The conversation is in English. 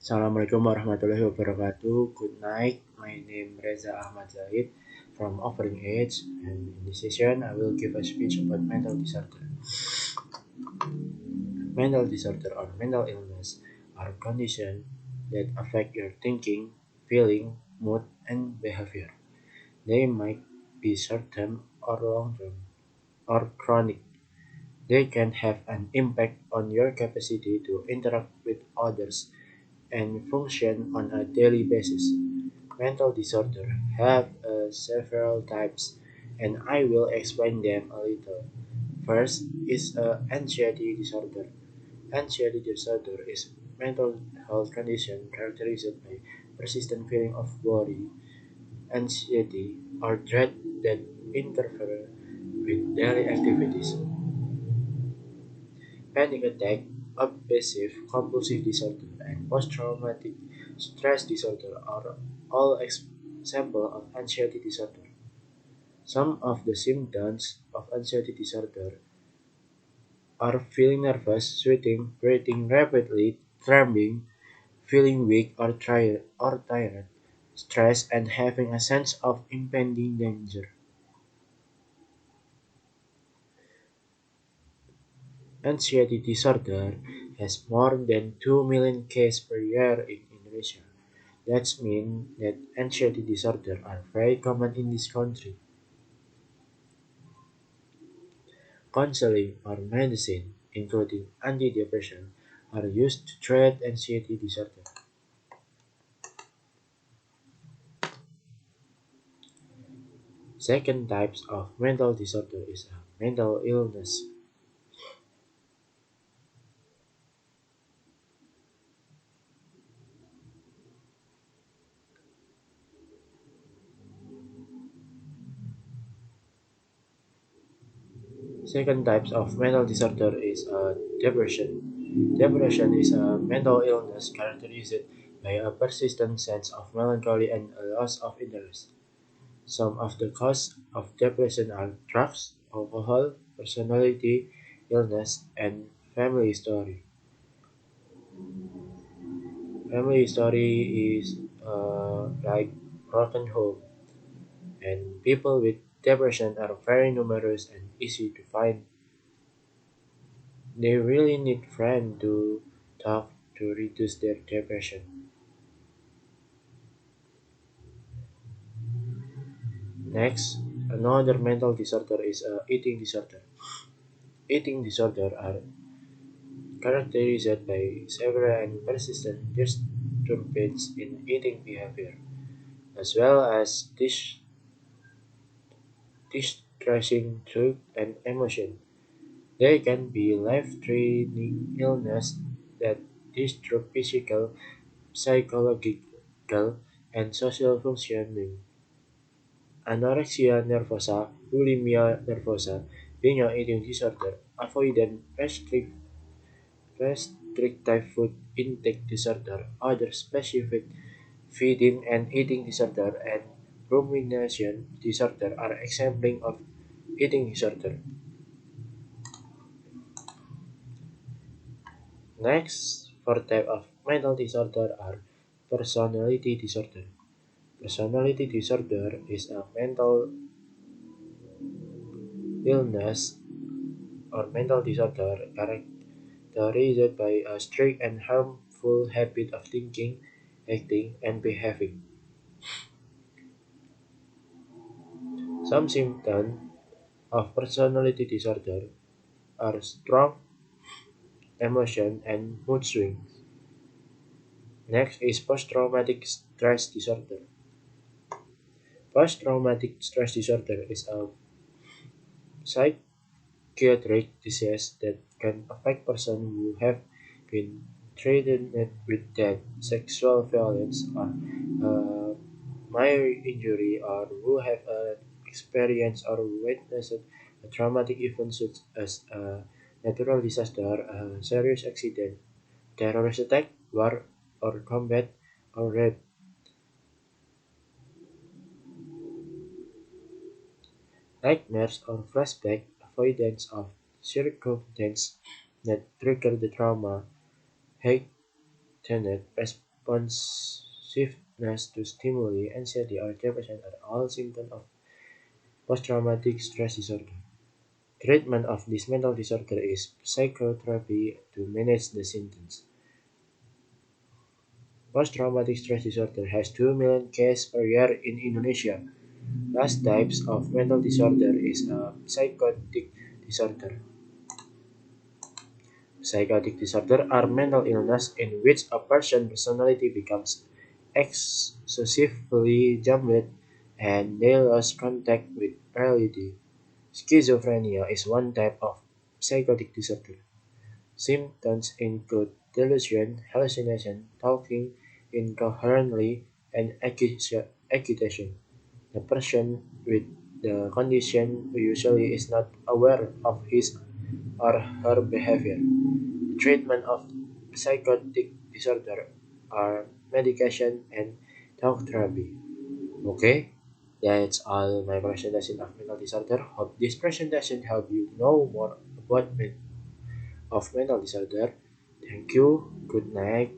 Assalamualaikum warahmatullahi wabarakatuh. Good night. My name Reza Ahmad Zahid from Offering Age, and in this session I will give a speech about mental disorder. Mental disorder or mental illness are conditions that affect your thinking, feeling, mood, and behavior. They might be short-term or long-term or chronic. They can have an impact on your capacity to interact with others and function on a daily basis. Mental disorders have several types, and I will explain them a little. First is anxiety disorder. Anxiety disorder is mental health condition characterized by persistent feeling of worry, anxiety, or dread that interfere with daily activities. Panic attack, obsessive compulsive disorder, and post-traumatic stress disorder are all examples of anxiety disorder. Some of the symptoms of anxiety disorder are feeling nervous, sweating, breathing rapidly, trembling, feeling weak or tired, stress, and having a sense of impending danger. Anxiety disorder has more than 2 million cases per year in Indonesia. That means that anxiety disorders are very common in this country. Counseling or medicine, including antidepressants, are used to treat anxiety disorder. Second types of mental disorder is a mental illness. Second types of mental disorder is depression. Depression is a mental illness characterized by a persistent sense of melancholy and a loss of interest. Some of the causes of depression are drugs, alcohol, personality, illness, and family story. Family story is like broken home, and people with depression are very numerous and easy to find. They really need friends to talk to reduce their depression. Next, another mental disorder is eating disorder. Eating disorder are characterized by severe and persistent disturbances in eating behavior, as well as distressing thought and emotion. They can be life-threatening illness that disrupt physical, psychological, and social functioning. Anorexia nervosa, bulimia nervosa, being an eating disorder, avoidant restrictive food intake disorder, other specific feeding and eating disorder, and rumination disorder are examples of eating disorder. Next, fourth type of mental disorder are personality disorder. Personality disorder is a mental illness or mental disorder characterized by a strict and harmful habit of thinking, acting, and behaving. Some symptoms of personality disorder are strong emotion and mood swings. Next is post-traumatic stress disorder. Post-traumatic stress disorder is a psychiatric disease that can affect persons who have been threatened with death, sexual violence, or minor injury, or who have experienced or witnessed a traumatic event such as a natural disaster, a serious accident, terrorist attack, war or combat, or rape. Nightmares or flashback avoidance of circumstances that trigger the trauma, heightened unresponsiveness to stimuli, anxiety, or depression are all symptoms of post-traumatic stress disorder. Treatment of this mental disorder is psychotherapy to manage the symptoms. Post-traumatic stress disorder has 2 million cases per year in Indonesia. Last types of mental disorder is a psychotic disorder. Psychotic disorder are mental illness in which a person's personality becomes excessively jumbled and they lose contact with reality. Schizophrenia is one type of psychotic disorder. Symptoms include delusion, hallucination, talking incoherently, and agitation. The person with the condition usually is not aware of his or her behavior. Treatment of psychotic disorder are medication and talk therapy. Okay, that's all my presentation of mental disorder. Hope this presentation help you know more about mental disorder. Thank you. Good night.